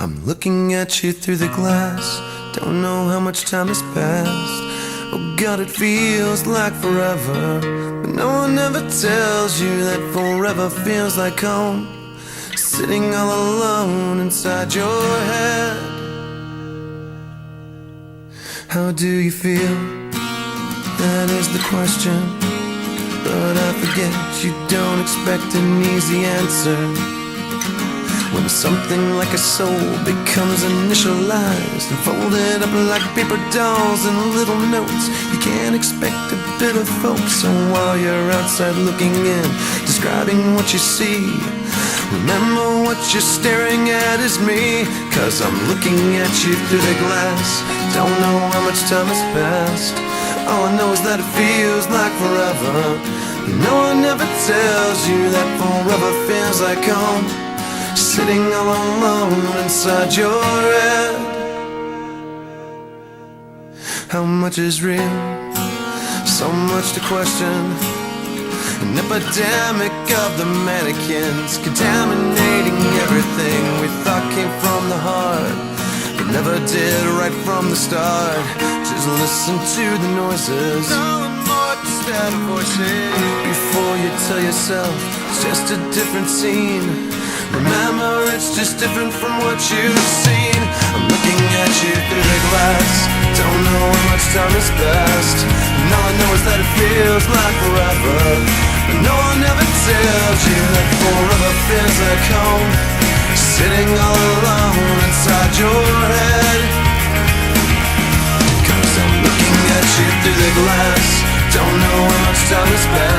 I'm looking at you through the glass. Don't know how much time has passed. Oh God, it feels like forever, but no one ever tells you that forever feels like home. Sitting all alone inside your head. How do you feel? That is the question. But I forget you don't expect an easy answer. When something like a soul becomes initialized and folded up like paper dolls and little notes, you can't expect a bit of hope. So while you're outside looking in, describing what you see, remember what you're staring at is me. 'Cause I'm looking at you through the glass. Don't know how much time has passed. All I know is that it feels like forever. No one ever tells you that forever feels like home. Sitting all alone inside your head. How much is real? So much to question. An epidemic of the mannequins, contaminating everything we thought came from the heart, but never did right from the start. Just listen to the noises, instead of voices. Before you tell yourself it's just a different scene, remember it's just different from what you've seen. I'm looking at you through the glass. Don't know how much time has passed, and all I know is that it feels like forever. But no one ever tells you that forever feels like home. Sitting all alone inside your head. 'Cause I'm looking at you through the glass. Don't know how much time has passed.